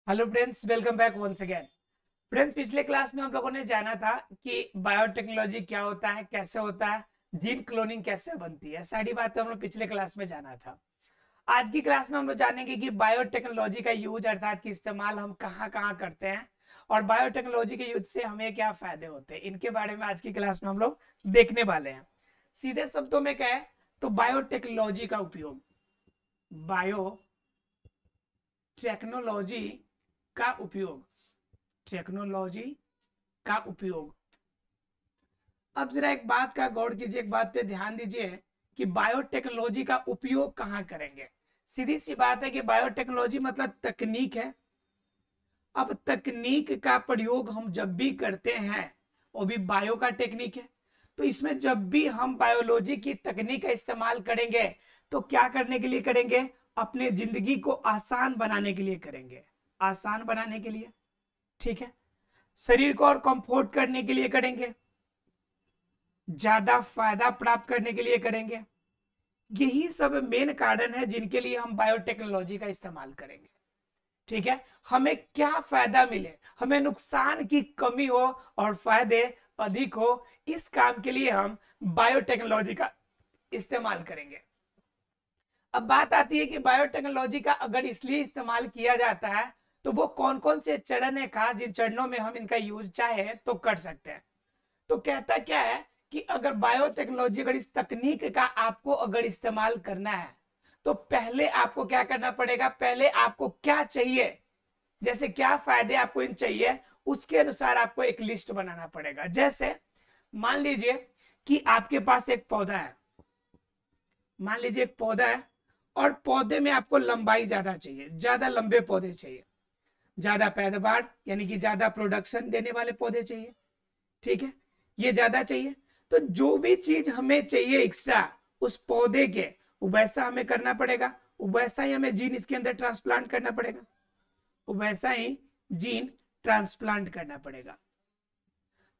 Hello friends, welcome back once again. Friends, पिछले class में हम लोगों ने जाना था कि बायोटेक्नोलॉजी क्या होता है, कैसे होता है, जीन क्लोनिंग कैसे बनती है। सारी बातें हम लोग पिछले क्लास में जाना था। आज की क्लास में हम लोग जानेंगे कि बायोटेक्नोलॉजी का यूज अर्थात कि इस्तेमाल हम कहाँ कहाँ करते हैं और बायोटेक्नोलॉजी के यूज से हमें क्या फायदे होते हैं, इनके बारे में आज की क्लास में हम लोग देखने वाले हैं। सीधे शब्दों में कहें तो बायोटेक्नोलॉजी का उपयोग, बायोटेक्नोलॉजी का उपयोग, टेक्नोलॉजी का उपयोग। अब जरा एक बात का गौर कीजिए, एक बात पे ध्यान दीजिए कि बायोटेक्नोलॉजी का उपयोग कहाँ करेंगे। सीधी सी बात है कि बायोटेक्नोलॉजी मतलब तकनीक है। अब तकनीक का प्रयोग हम जब भी करते हैं, वो भी बायो का टेक्निक है, तो इसमें जब भी हम बायोलॉजी की तकनीक का इस्तेमाल करेंगे तो क्या करने के लिए करेंगे? अपने जिंदगी को आसान बनाने के लिए करेंगे, आसान बनाने के लिए। ठीक है, शरीर को और कंफर्ट करने के लिए करेंगे, ज्यादा फायदा प्राप्त करने के लिए करेंगे। यही सब मेन कारण है जिनके लिए हम बायोटेक्नोलॉजी का इस्तेमाल करेंगे। ठीक है, हमें क्या फायदा मिले, हमें नुकसान की कमी हो और फायदे अधिक हो, इस काम के लिए हम बायोटेक्नोलॉजी का इस्तेमाल करेंगे। अब बात आती है कि बायोटेक्नोलॉजी का अगर इसलिए इस्तेमाल किया जाता है तो वो कौन कौन से चरण है, कहा जिन चरणों में हम इनका यूज चाहे तो कर सकते हैं। तो कहता क्या है कि अगर बायोटेक्नोलॉजी, अगर इस तकनीक का आपको अगर इस्तेमाल करना है तो पहले आपको क्या करना पड़ेगा, पहले आपको क्या चाहिए, जैसे क्या फायदे आपको इन चाहिए, उसके अनुसार आपको एक लिस्ट बनाना पड़ेगा। जैसे मान लीजिए कि आपके पास एक पौधा है, मान लीजिए एक पौधा है और पौधे में आपको लंबाई ज्यादा चाहिए, ज्यादा लंबे पौधे चाहिए, ज्यादा पैदावार यानी कि ज्यादा प्रोडक्शन देने वाले पौधे चाहिए। ठीक है, ये ज्यादा चाहिए। तो जो भी चीज हमें चाहिए एक्स्ट्रा उस पौधे के, वैसा हमें करना पड़ेगा, वैसा ही हमें जीन इसके अंदर ट्रांसप्लांट करना पड़ेगा, वैसा ही जीन ट्रांसप्लांट करना पड़ेगा।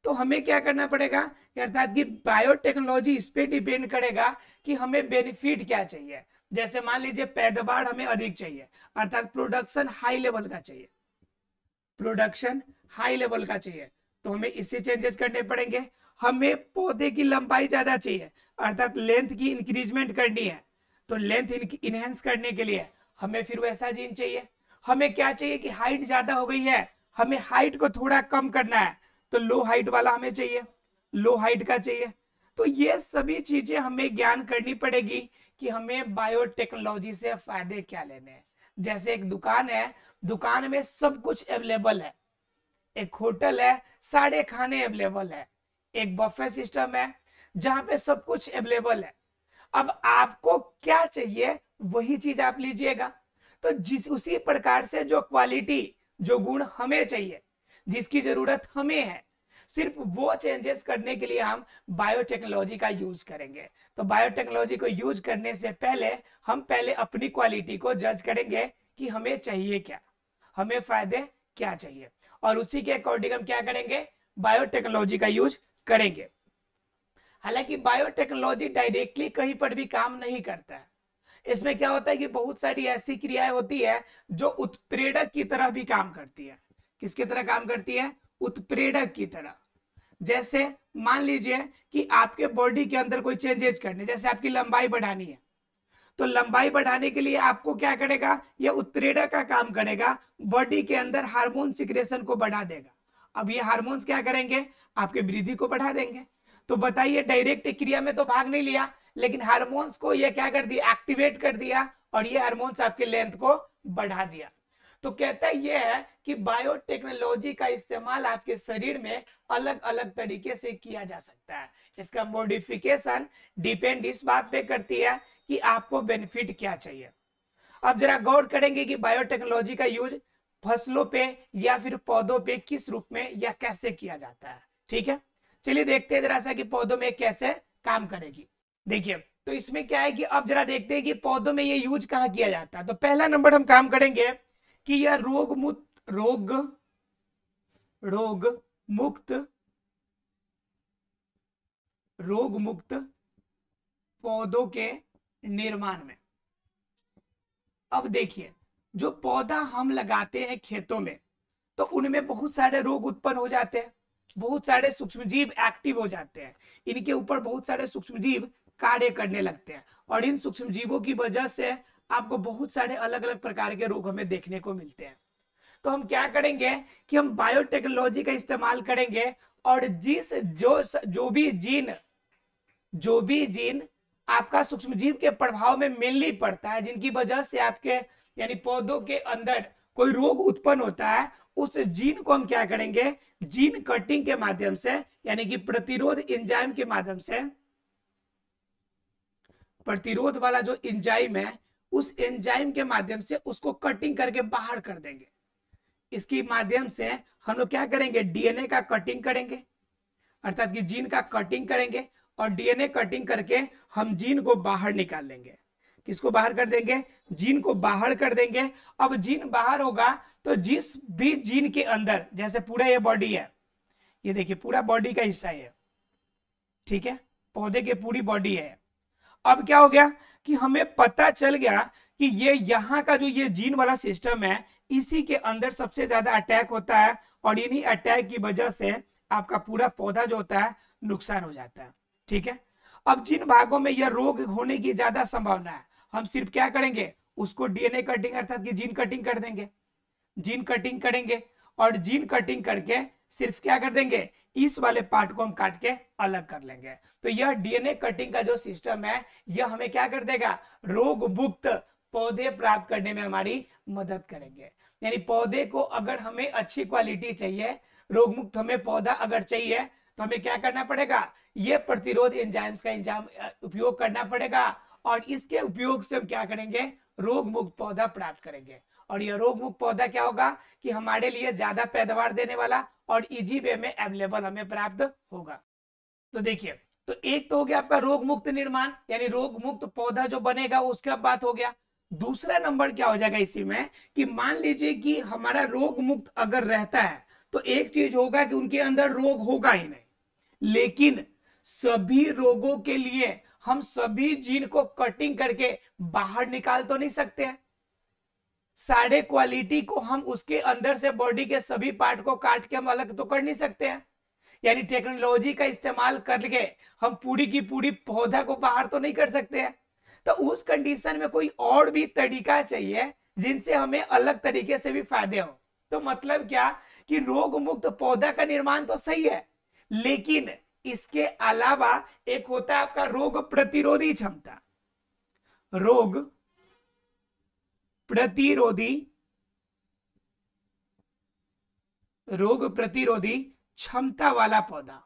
तो हमें क्या करना पड़ेगा, अर्थात कि बायोटेक्नोलॉजी इस पे डिपेंड करेगा कि हमें बेनिफिट क्या चाहिए। जैसे मान लीजिए पैदावार हमें अधिक चाहिए, अर्थात प्रोडक्शन हाई लेवल का चाहिए, प्रोडक्शन हाई लेवल का चाहिए, तो हमें इससे चेंजेस करने पड़ेंगे। हमें पौधे की लंबाई ज्यादा चाहिए, अर्थात लेंथ की इंक्रीजमेंट करनी है, तो लेंथ इनहेंस करने के लिए हमें फिर वैसा जीन चाहिए। हमें क्या चाहिए कि हाइट ज्यादा हो गई है, हमें हाइट को थोड़ा कम करना है, तो लो हाइट वाला हमें चाहिए, लो हाइट का चाहिए। तो ये सभी चीजें हमें ज्ञान करनी पड़ेगी कि हमें बायोटेक्नोलॉजी से फायदे क्या लेने हैं। जैसे एक दुकान है, दुकान में सब कुछ अवेलेबल है, एक होटल है, सारे खाने अवेलेबल है, एक बफे सिस्टम है जहां पे सब कुछ अवेलेबल है। अब आपको क्या चाहिए वही चीज आप लीजिएगा। तो जिस उसी प्रकार से जो क्वालिटी, जो गुण हमें चाहिए, जिसकी जरूरत हमें है, सिर्फ वो चेंजेस करने के लिए हम बायोटेक्नोलॉजी का यूज करेंगे। तो बायोटेक्नोलॉजी को यूज करने से पहले हम पहले अपनी क्वालिटी को जज करेंगे कि हमें चाहिए क्या, हमें फायदे क्या चाहिए, और उसी के अकॉर्डिंग हम क्या करेंगे, बायोटेक्नोलॉजी का यूज करेंगे। हालांकि बायोटेक्नोलॉजी डायरेक्टली कहीं पर भी काम नहीं करता है। इसमें क्या होता है कि बहुत सारी ऐसी क्रियाएं होती है जो उत्प्रेरक की तरह भी काम करती है। किसकी तरह काम करती है? उत्प्रेरक की तरह। जैसे मान लीजिए कि आपके बॉडी के अंदर कोई चेंजेस करने, जैसे आपकी लंबाई बढ़ानी है, तो लंबाई बढ़ाने के लिए आपको क्या करेगा, यह उत्प्रेरक का काम करेगा, बॉडी के अंदर हार्मोन सिक्रेशन को बढ़ा देगा। अब ये हार्मोन्स क्या करेंगे, आपके वृद्धि को बढ़ा देंगे। तो बताइए, डायरेक्ट क्रिया में तो भाग नहीं लिया, लेकिन हार्मोन्स को ये क्या कर दिया, एक्टिवेट कर दिया, और ये हार्मोन्स आपके लेंथ को बढ़ा दिया। तो कहता यह है कि बायोटेक्नोलॉजी का इस्तेमाल आपके शरीर में अलग अलग तरीके से किया जा सकता है। इसका मॉडिफिकेशन डिपेंड इस बात पे करती है कि आपको बेनिफिट क्या चाहिए। अब जरा गौर करेंगे कि बायोटेक्नोलॉजी का यूज फसलों पे या फिर पौधों पे किस रूप में या कैसे किया जाता है। ठीक है, चलिए देखते हैं जरा सा कि पौधों में कैसे काम करेगी। देखिए, तो इसमें क्या है कि अब जरा देखते हैं कि पौधों में ये यूज कहाँ किया जाता है। तो पहला नंबर हम काम करेंगे कि यह रोग मुक्त रोग मुक्त पौधों के निर्माण में। अब देखिए, जो पौधा हम लगाते हैं खेतों में, तो उनमें बहुत सारे रोग उत्पन्न हो जाते हैं, बहुत सारे सूक्ष्मजीव एक्टिव हो जाते हैं, इनके ऊपर बहुत सारे सूक्ष्मजीव कार्य करने लगते हैं, और इन सूक्ष्मजीवों की वजह से आपको बहुत सारे अलग अलग प्रकार के रोग हमें देखने को मिलते हैं। तो हम क्या करेंगे कि हम बायोटेक्नोलॉजी का इस्तेमाल करेंगे, और जो भी जीन आपका सूक्ष्मजीव के प्रभाव में मेनली पड़ता है, जिनकी वजह से आपके यानी पौधों के अंदर कोई रोग उत्पन्न होता है, उस जीन को हम क्या करेंगे, जीन कटिंग के माध्यम से, यानी कि प्रतिरोध एंजाइम के माध्यम से, प्रतिरोध वाला जो एंजाइम है उस एंजाइम के माध्यम से उसको कटिंग करके बाहर कर देंगे। इसके माध्यम से हम लोग क्या करेंगे, डीएनए का कटिंग करेंगे, अर्थात कि जीन का कटिंग करेंगे, और डीएनए कटिंग करके हम जीन को बाहर निकाल लेंगे। किसको बाहर कर देंगे, जीन को बाहर कर देंगे। अब जीन बाहर होगा तो जिस भी जीन के अंदर, जैसे पूरा ये बॉडी है, ये देखिए पूरा बॉडी का हिस्सा है, ठीक है, पौधे की पूरी बॉडी है। अब क्या हो गया कि हमें पता चल गया कि ये यहाँ का जो ये जीन वाला सिस्टम है, इसी के अंदर सबसे ज्यादा अटैक होता है, और इन्हीं अटैक की वजह से आपका पूरा पौधा जो होता है नुकसान हो जाता है, ठीक है। अब जिन भागों में यह रोग होने की ज्यादा संभावना है, हम सिर्फ क्या करेंगे, उसको डीएनए कटिंग अर्थात कि जीन कटिंग कर देंगे, जीन कटिंग करेंगे, और जीन कटिंग करके सिर्फ क्या कर देंगे, इस वाले पार्ट को हम काट के अलग कर लेंगे। तो यह डीएनए कटिंग का जो सिस्टम है, यह हमें क्या कर देगा, रोग मुक्त पौधे प्राप्त करने में हमारी मदद करेंगे। यानी पौधे को अगर हमें अच्छी क्वालिटी चाहिए, रोग मुक्त हमें पौधा अगर चाहिए, तो हमें क्या करना पड़ेगा, ये प्रतिरोध एंजाइम्स का उपयोग करना पड़ेगा, और इसके उपयोग से हम क्या करेंगे, रोग मुक्त पौधा प्राप्त करेंगे। और यह रोग मुक्त पौधा क्या होगा कि हमारे लिए ज्यादा पैदावार देने वाला और इजी वे में अवेलेबल हमें प्राप्त होगा। तो देखिए, तो एक तो हो गया आपका रोग मुक्त निर्माण, यानी रोग मुक्त पौधा जो बनेगा उसका बात हो गया। दूसरा नंबर क्या हो जाएगा इसी में कि मान लीजिए कि हमारा रोग मुक्त अगर रहता है, तो एक चीज होगा कि उनके अंदर रोग होगा ही नहीं, लेकिन सभी रोगों के लिए हम सभी जीन को कटिंग करके बाहर निकाल तो नहीं सकते हैं। सारे क्वालिटी को हम उसके अंदर से बॉडी के सभी पार्ट को काट के हम अलग तो कर नहीं सकते हैं। यानी टेक्नोलॉजी का इस्तेमाल करके हम पूरी की पूरी पौधा को बाहर तो नहीं कर सकते हैं। तो उस कंडीशन में कोई और भी तरीका चाहिए जिनसे हमें अलग तरीके से भी फायदे हो। तो मतलब क्या कि रोग मुक्त पौधा का निर्माण तो सही है, लेकिन इसके अलावा एक होता है आपका रोग प्रतिरोधी क्षमता, रोग प्रतिरोधी क्षमता वाला पौधा,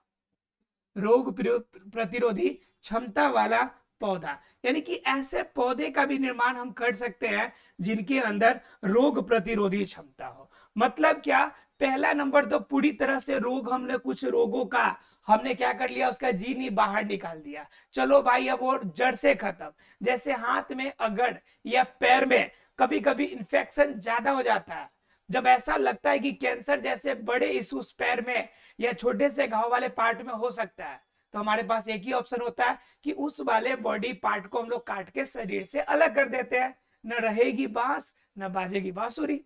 रोग प्रतिरोधी क्षमता वाला पौधा, यानी कि ऐसे पौधे का भी निर्माण हम कर सकते हैं जिनके अंदर रोग प्रतिरोधी क्षमता हो। मतलब क्या, पहला नंबर तो पूरी तरह से रोग, हमने कुछ रोगों का हमने क्या कर लिया, उसका जीन ही बाहर निकाल दिया, चलो भाई अब वो जड़ से खत्म। जैसे हाथ में अगर या पैर में कभी कभी इंफेक्शन ज्यादा हो जाता है, जब ऐसा लगता है कि कैंसर जैसे बड़े इश्यूज पैर में या छोटे से घाव वाले पार्ट में हो सकता है, तो हमारे पास एक ही ऑप्शन होता है कि उस वाले बॉडी पार्ट को हम लोग काट के शरीर से अलग कर देते हैं। न रहेगी बांस न बाजेगी बांसुरी,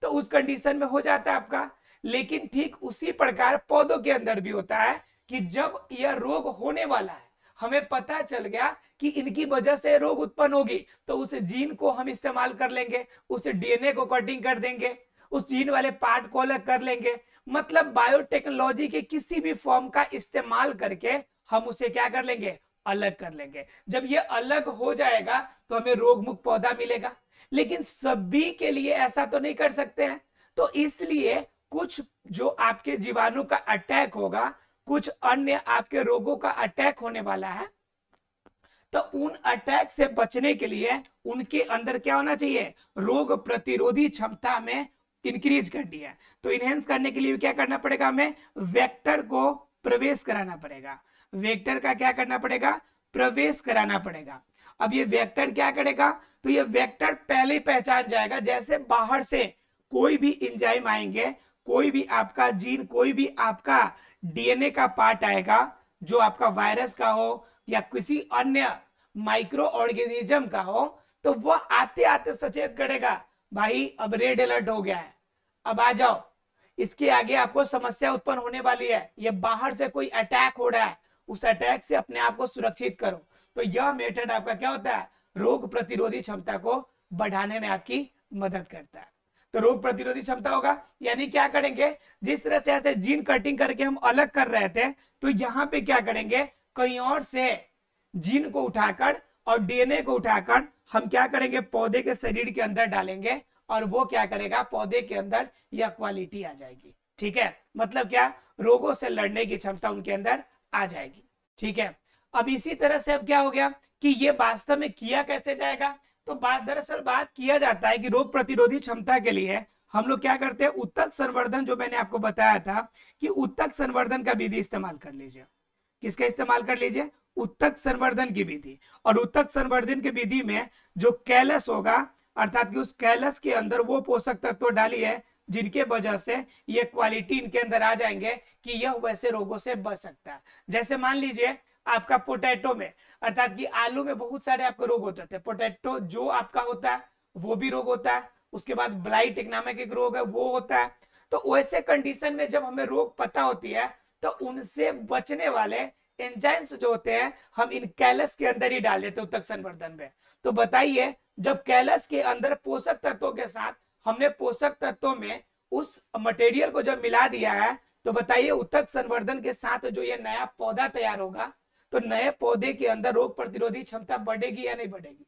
तो उस कंडीशन में हो जाता है आपका। लेकिन ठीक उसी प्रकार पौधों के अंदर भी होता है कि जब यह रोग होने वाला है, हमें पता चल गया कि इनकी वजह से रोग उत्पन्न होगी, तो उस जीन को हम इस्तेमाल कर लेंगे, उस डीएनए को कटिंग कर देंगे, उस जीन वाले पार्ट को अलग कर लेंगे। मतलब बायोटेक्नोलॉजी के किसी भी फॉर्म का इस्तेमाल करके हम उसे क्या कर लेंगे, अलग कर लेंगे। जब ये अलग हो जाएगा तो हमें रोग मुक्त पौधा मिलेगा। लेकिन सभी के लिए ऐसा तो नहीं कर सकते हैं, तो इसलिए कुछ जो आपके जीवाणु का अटैक होगा, कुछ अन्य आपके रोगों का अटैक होने वाला है, तो उन अटैक से बचने के लिए उनके अंदर क्या होना चाहिए, रोग प्रतिरोधी क्षमता में इंक्रीज करनी है। तो इनहेंस करने के लिए क्या करना पड़ेगा, हमें वेक्टर को प्रवेश कराना पड़ेगा। वेक्टर का क्या करना पड़ेगा, प्रवेश कराना पड़ेगा। अब ये वेक्टर क्या करेगा, तो ये वेक्टर पहले ही पहचान जाएगा, जैसे बाहर से कोई भी एंजाइम आएंगे, कोई भी आपका जीन, कोई भी आपका डीएनए का पार्ट आएगा जो आपका वायरस का हो या किसी अन्य माइक्रो ऑर्गेनिज्म का हो, तो वह आते आते सचेत करेगा भाई अब रेड अलर्ट हो गया है, अब आ जाओ, इसके आगे आपको समस्या उत्पन्न होने वाली है, ये बाहर से कोई अटैक हो रहा है, उस अटैक से अपने आप को सुरक्षित करो। तो यह मेथड आपका क्या होता है, रोग प्रतिरोधी क्षमता को बढ़ाने में आपकी मदद करता है। तो रोग प्रतिरोधी क्षमता होगा, यानी क्या करेंगे, जिस तरह से ऐसे जीन कटिंग करके हम अलग कर रहे थे, तो यहाँ पे क्या करेंगे, कहीं और से जीन को उठाकर और डीएनए को उठाकर हम क्या करेंगे, पौधे के शरीर के अंदर डालेंगे, और वो क्या करेगा, पौधे के अंदर यह क्वालिटी आ जाएगी। ठीक है, मतलब क्या, रोगों से लड़ने की क्षमता उनके अंदर आ जाएगी। ठीक है, अब इसी तरह से अब क्या हो गया कि ये वास्तव में किया कैसे जाएगा, तो दरअसल बात किया जाता है कि रोग प्रतिरोधी क्षमता के लिए हम लोग क्या करते हैं, उत्तक संवर्धन, जो मैंने आपको बताया था कि उत्तक संवर्धन का विधि इस्तेमाल कर लीजिए। किसका इस्तेमाल कर लीजिए, उत्तक संवर्धन की विधि। और उत्तक संवर्धन की विधि में जो कैलस होगा, अर्थात कि उस कैलस के अंदर वो पोषक तत्व डालिए जिनके वजह से ये क्वालिटी इनके अंदर आ जाएंगे कि यह वैसे रोगों से बच सकता है। जैसे मान लीजिए आपका पोटैटो में, अर्थात कि आलू में बहुत सारे आपको रोग होते थे, पोटैटो जो आपका होता है वो भी रोग होता है, उसके बाद ब्लाइट एक नामक एक रोग है वो होता है। तो वैसे कंडीशन में जब हमें रोग पता होती है तो उनसे बचने वाले एंजाइम्स जो होते हैं हम इन कैलस के अंदर ही डाल देते उत्तक संवर्धन में। तो बताइए, जब कैलस के अंदर पोषक तत्वों के साथ हमने पोषक तत्वों में उस मटेरियल को जब मिला दिया है, तो बताइए उत्तक संवर्धन के साथ जो ये नया पौधा तैयार होगा, तो नए पौधे के अंदर रोग प्रतिरोधी क्षमता बढ़ेगी या नहीं बढ़ेगी,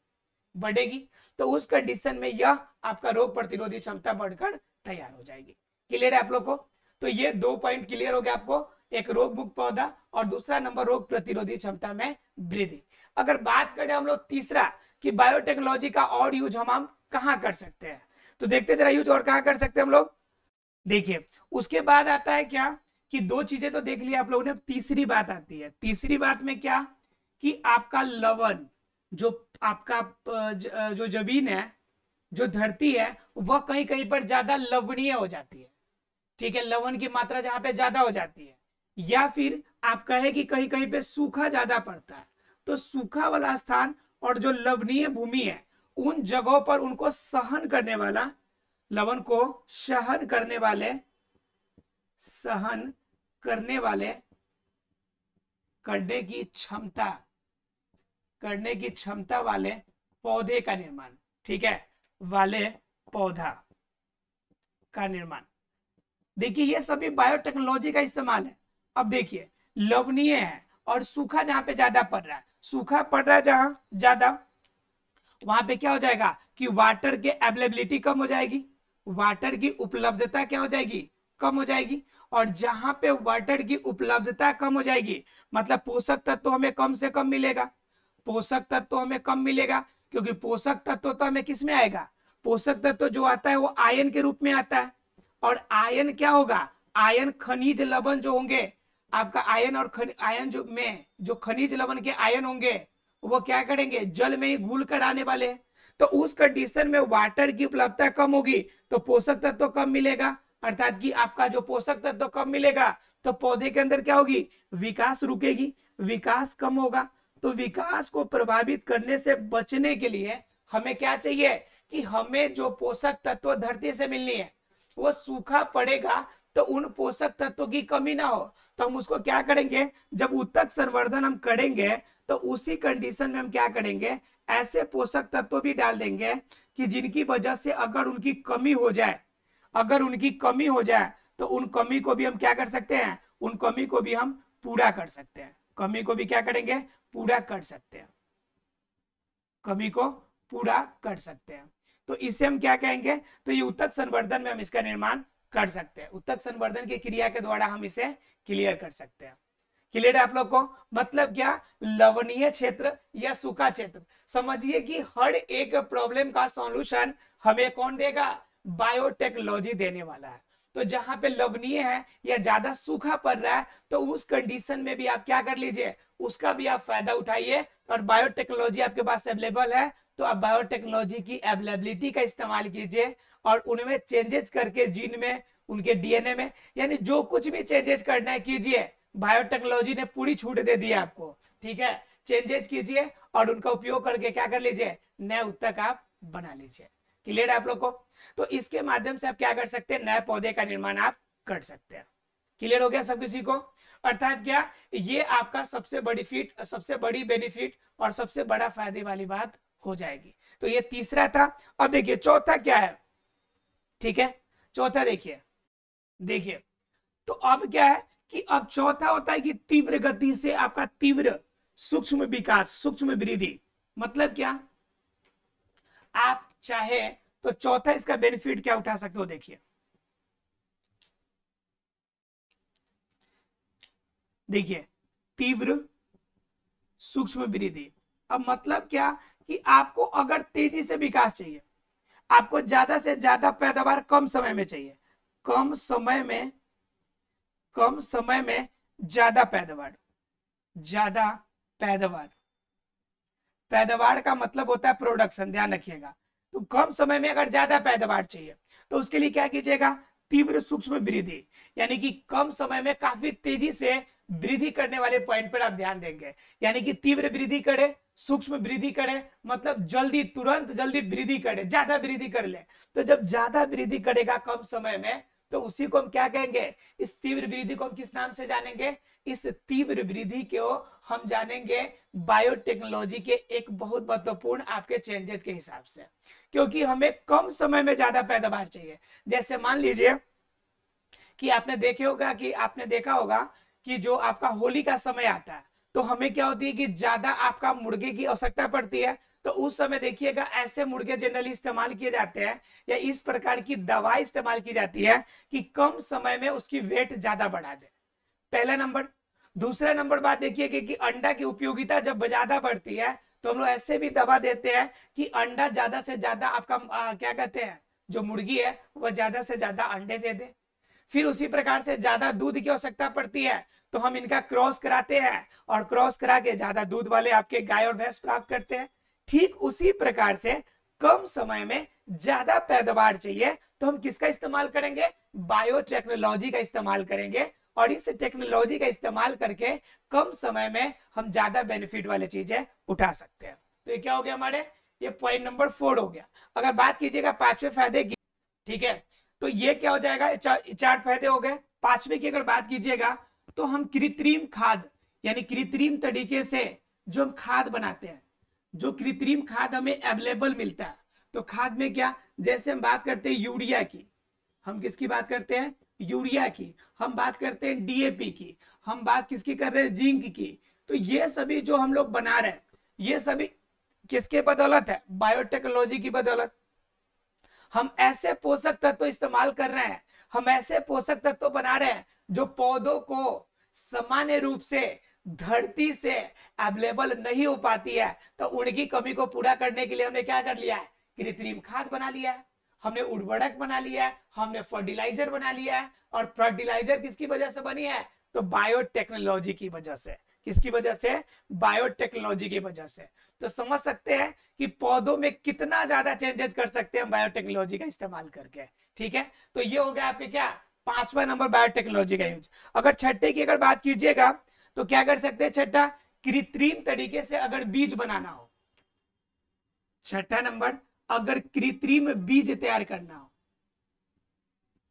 बढ़ेगी। तो उस कंडीशन में यह आपका रोग प्रतिरोधी क्षमता बढ़कर तैयार हो जाएगी। क्लियर है आप लोग को? तो ये 2 पॉइंट क्लियर हो गया आपको, एक रोग मुक्त पौधा और दूसरा नंबर रोग प्रतिरोधी क्षमता में वृद्धि। अगर बात करें हम लोग तीसरा कि बायोटेक्नोलॉजी का और यूज हम कहां कर सकते हैं, तो देखते जरा यूज और कहां कर सकते हैं हम लोग। देखिए उसके बाद आता है क्या कि 2 चीजें तो देख लिया आप लोगों ने, तीसरी बात आती है। तीसरी बात में क्या कि आपका लवण, जो आपका जो जमीन है, जो धरती है, वह कहीं कहीं पर ज्यादा लवणीय हो जाती है। ठीक है, लवण की मात्रा जहां पे ज्यादा हो जाती है, या फिर आप कहे कि कहीं कहीं पे सूखा ज्यादा पड़ता है, तो सूखा वाला स्थान और जो लवणीय भूमि है उन जगहों पर उनको सहन करने वाला, लवण को सहन करने वाले करने की क्षमता वाले पौधे का निर्माण। ठीक है, वाले पौधा का निर्माण। देखिए ये सभी बायोटेक्नोलॉजी का इस्तेमाल है। अब देखिए लवणीय है और सूखा जहां पे ज्यादा पड़ रहा है, सूखा पड़ रहा है जहां ज्यादा, वहां पे क्या हो जाएगा कि वाटर के अवेलेबिलिटी कम हो जाएगी, वाटर की उपलब्धता क्या हो जाएगी, कम हो जाएगी। और जहां पे वाटर की उपलब्धता कम हो जाएगी मतलब पोषक तत्व तो हमें कम से कम मिलेगा, पोषक तत्व तो हमें कम मिलेगा, क्योंकि पोषक तत्व तो हमें किस में आएगा, पोषक तत्व जो आता है वो आयन के रूप में आता है। और आयन क्या होगा, आयन खनिज लवण जो होंगे आपका, आयन और आयन जो खनिज लवण के आयन होंगे वो क्या करेंगे, जल में ही घुल कर आने वाले हैं। तो उस कंडीशन में वाटर की उपलब्धता कम होगी तो पोषक तत्व कम मिलेगा, अर्थात कि आपका जो पोषक तत्व कम मिलेगा तो पौधे के अंदर क्या होगी, विकास रुकेगी, विकास कम होगा। तो विकास को प्रभावित करने से बचने के लिए हमें क्या चाहिए कि हमें जो पोषक तत्व धरती से मिलनी है वो सूखा पड़ेगा तो उन पोषक तत्वों की कमी ना हो। तो हम उसको क्या करेंगे, जब उत्तक संवर्धन हम करेंगे तो उसी कंडीशन में हम क्या करेंगे, ऐसे पोषक तत्व भी डाल देंगे कि जिनकी वजह से अगर उनकी कमी हो जाए तो उन कमी को भी हम क्या कर सकते हैं, उन कमी को भी हम पूरा कर सकते हैं, कमी को भी क्या करेंगे, पूरा कर सकते हैं, कमी को पूरा कर सकते हैं। तो इसे हम क्या कहेंगे, तो ये उत्तक संवर्धन में हम इसका निर्माण कर सकते हैं, उत्तक संवर्धन की क्रिया के द्वारा हम इसे क्लियर कर सकते हैं। क्लियर है आप लोग को? मतलब क्या, लवणीय क्षेत्र या सूखा क्षेत्र, समझिए कि हर एक प्रॉब्लम का सॉल्यूशन हमें कौन देगा, बायोटेक्नोलॉजी देने वाला है। तो जहां पे लवणीय है या ज्यादा सूखा पड़ रहा है तो उस कंडीशन में भी आप क्या कर लीजिए, उसका भी आप फायदा उठाइए। और बायोटेक्नोलॉजी आपके पास अवेलेबल है तो आप बायोटेक्नोलॉजी की अवेलेबिलिटी का इस्तेमाल कीजिए और उनमें चेंजेस करके, जीन में, उनके डीएनए में, यानी जो कुछ भी चेंजेस करना है कीजिए, बायोटेक्नोलॉजी ने पूरी छूट दे दी है आपको। ठीक है, चेंजेस कीजिए और उनका उपयोग करके क्या कर लीजिए, नए उत्तक आप बना लीजिए। क्लियर है आप लोग को? तो इसके माध्यम से आप क्या कर सकते हैं, नए पौधे का निर्माण आप कर सकते हैं। क्लियर हो गया सब किसी को? अर्थात क्या, ये आपका सबसे बड़ी बेनिफिट और सबसे बड़ा फायदे वाली बात हो जाएगी। तो ये तीसरा था। अब देखिए चौथा क्या है, ठीक है, चौथा देखिए तो अब क्या है कि अब चौथा होता है कि तीव्र गति से आपका तीव्र सूक्ष्म विकास, सूक्ष्म वृद्धि। मतलब क्या, आप चाहे तो चौथा इसका बेनिफिट क्या उठा सकते हो, देखिए तीव्र सूक्ष्म वृद्धि। अब मतलब क्या कि आपको अगर तेजी से विकास चाहिए, आपको ज्यादा से ज्यादा पैदावार कम समय में चाहिए, कम समय में ज्यादा पैदावार, पैदावार का मतलब होता है प्रोडक्शन, ध्यान रखिएगा। तो कम समय में अगर ज्यादा पैदावार चाहिए तो उसके लिए क्या कीजिएगा, तीव्र सूक्ष्म वृद्धि, यानी कि कम समय में काफी तेजी से वृद्धि करने वाले पॉइंट पर आप ध्यान देंगे। यानी कि तीव्र वृद्धि करे, सूक्ष्म वृद्धि करे, मतलब जल्दी, तुरंत जल्दी वृद्धि करे, ज्यादा वृद्धि कर ले। तो जब ज्यादा वृद्धि करेगा कम समय में, तो उसी को हम क्या कहेंगे, इस तीव्र वृद्धि को हम किस नाम से जानेंगे, इस तीव्र वृद्धि को हम जानेंगे बायोटेक्नोलॉजी के एक बहुत महत्वपूर्ण आपके चेंजेस के हिसाब से, क्योंकि हमें कम समय में ज्यादा पैदावार चाहिए। जैसे मान लीजिए कि आपने देखा होगा कि जो आपका होली का समय आता है, तो हमें क्या होती है कि ज्यादा आपका मुर्गे की आवश्यकता पड़ती है। तो उस समय देखिएगा ऐसे मुर्गे जनरली इस्तेमाल किए जाते हैं, या इस प्रकार की दवा इस्तेमाल की जाती है कि कम समय में उसकी वेट ज्यादा बढ़ा दे, पहला नंबर। दूसरा नंबर बात देखिए कि अंडा की उपयोगिता जब ज्यादा बढ़ती है, तो हम लोग ऐसे भी दवा देते हैं कि अंडा ज्यादा से ज्यादा आपका क्या कहते हैं, जो मुर्गी है वह ज्यादा से ज्यादा अंडे दे दे। फिर उसी प्रकार से ज्यादा दूध की आवश्यकता पड़ती है, तो हम इनका क्रॉस कराते हैं, और क्रॉस करा के ज्यादा दूध वाले आपके गाय और भैंस प्राप्त करते हैं। ठीक उसी प्रकार से कम समय में ज्यादा पैदावार चाहिए, तो हम किसका इस्तेमाल करेंगे, बायोटेक्नोलॉजी का इस्तेमाल करेंगे। और इस टेक्नोलॉजी का इस्तेमाल करके कम समय में हम ज्यादा बेनिफिट वाले चीजें उठा सकते हैं। तो ये क्या हो गया हमारे, ये पॉइंट नंबर 4 हो गया। अगर बात कीजिएगा पांचवें फायदे की, ठीक है, तो ये क्या हो जाएगा, चार फायदे हो गए। पांचवे की अगर बात कीजिएगा तो हम कृत्रिम खाद, यानी कृत्रिम तरीके से जो हम खाद बनाते हैं, जो कृत्रिम खाद हमें अवेलेबल मिलता है। तो खाद में क्या, जैसे हम बात करते हैं यूरिया की, हम किसकी बात करते हैं, यूरिया की, हम बात करते हैं डीएपी की, हम बात किसकी कर रहे हैं, जिंक की। तो ये सभी जो हम लोग बना रहे हैं, ये सभी किसके बदौलत है, बायोटेक्नोलॉजी की बदौलत। हम ऐसे पोषक तत्व इस्तेमाल कर रहे हैं, हम ऐसे पोषक तत्व बना रहे हैं जो पौधों को सामान्य रूप से धरती से अवेलेबल नहीं हो पाती है। तो उनकी कमी को पूरा करने के लिए हमने क्या कर लिया है, कृत्रिम खाद बना लिया है, हमने उर्वरक बना लिया है, हमने फर्टिलाइजर बना लिया है। और फर्टिलाइजर किसकी वजह से बनी है, तो बायोटेक्नोलॉजी की वजह से। किसकी वजह से, बायोटेक्नोलॉजी की वजह से। तो समझ सकते हैं कि पौधों में कितना ज्यादा चेंजेस कर सकते हैं बायोटेक्नोलॉजी का इस्तेमाल करके। ठीक है, तो ये हो गया आपके क्या, पांचवा नंबर बायोटेक्नोलॉजी का यूज। अगर छठे की अगर बात कीजिएगा तो क्या कर सकते हैं, छठा, कृत्रिम तरीके से अगर बीज बनाना हो। छठा नंबर, अगर कृत्रिम बीज तैयार करना हो,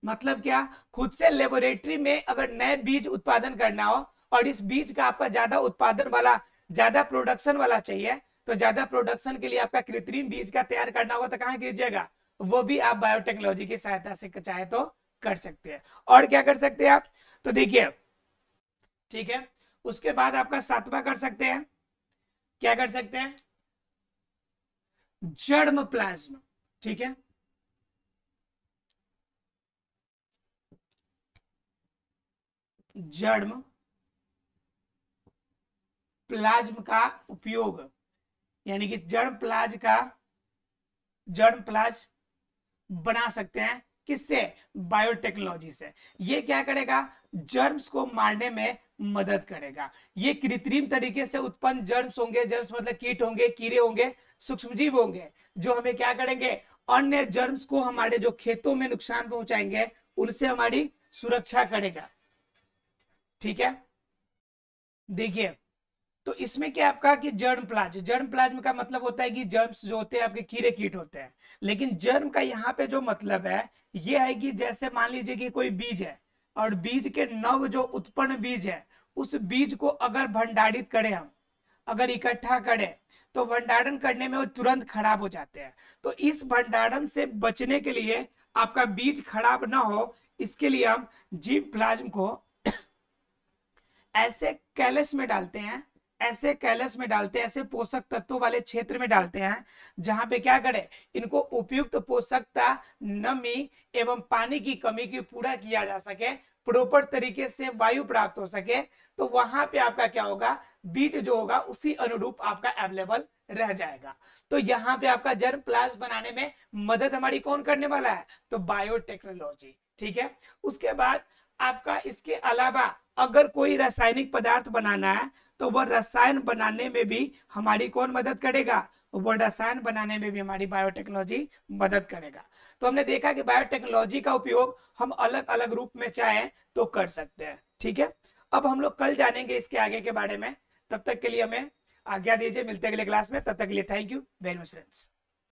मतलब क्या, खुद से लेबोरेटरी में अगर नए बीज उत्पादन करना हो, और इस बीज का आपका ज्यादा उत्पादन वाला, ज्यादा प्रोडक्शन वाला चाहिए, तो ज्यादा प्रोडक्शन के लिए आपका कृत्रिम बीज का तैयार करना होगा, तो कहां कीजिएगा, वो भी आप बायोटेक्नोलॉजी की सहायता से चाहे तो कर सकते हैं। और क्या कर सकते हैं आप, तो देखिए, ठीक है, उसके बाद आपका सातवां कर सकते हैं, क्या कर सकते हैं, जर्म प्लाज्मा। ठीक है, जर्म प्लाज्म का उपयोग, यानी कि जर्म प्लाज बना सकते हैं, किससे, बायोटेक्नोलॉजी से। ये क्या करेगा, जर्म्स को मारने में मदद करेगा। ये कृत्रिम तरीके से उत्पन्न जर्म्स होंगे, जर्म्स मतलब कीट होंगे, कीड़े होंगे, सूक्ष्मजीव होंगे, जो हमें क्या करेंगे, अन्य जर्म्स को हमारे जो खेतों में नुकसान पहुंचाएंगे उनसे हमारी सुरक्षा करेगा। ठीक है, देखिए तो इसमें क्या है आपका कि जर्म प्लाज्म का मतलब होता है कि जर्म्स जो होते हैं आपके कीड़े कीट होते हैं। लेकिन जर्म का यहाँ पे जो मतलब है ये है कि जैसे मान लीजिए कि कोई बीज है और बीज के नव जो उत्पन्न बीज है उस बीज को अगर भंडारित करें हम, अगर इकट्ठा करें तो भंडारण करने में वो तुरंत खराब हो जाते हैं। तो इस भंडारण से बचने के लिए आपका बीज खराब ना हो इसके लिए हम जीव प्लाज्म को ऐसे कैलस में डालते हैं, ऐसे कैलस में डालते हैं, ऐसे पोषक तत्वों वाले क्षेत्र में डालते हैं जहां पे क्या करें, इनको उपयुक्त पोषकता, नमी एवं पानी की कमी की पूरा किया जा सके, प्रॉपर तरीके से वायु प्राप्त हो सके। तो वहां पे आपका क्या होगा, बीज जो होगा उसी अनुरूप आपका अवेलेबल रह जाएगा। तो यहाँ पे आपका जर्म प्लाज्म बनाने में मदद हमारी कौन करने वाला है, तो बायोटेक्नोलॉजी। ठीक है, उसके बाद आपका इसके अलावा अगर कोई रासायनिक पदार्थ बनाना है तो वह रसायन बनाने में भी हमारी कौन मदद करेगा, वो रसायन बनाने में भी हमारी बायोटेक्नोलॉजी मदद करेगा। तो हमने देखा कि बायोटेक्नोलॉजी का उपयोग हम अलग अलग रूप में चाहें तो कर सकते हैं। ठीक है, अब हम लोग कल जानेंगे इसके आगे के बारे में। तब तक के लिए हमें आज्ञा दीजिए, मिलते हैं अगले क्लास में। तब तक के लिए thank you very much friends.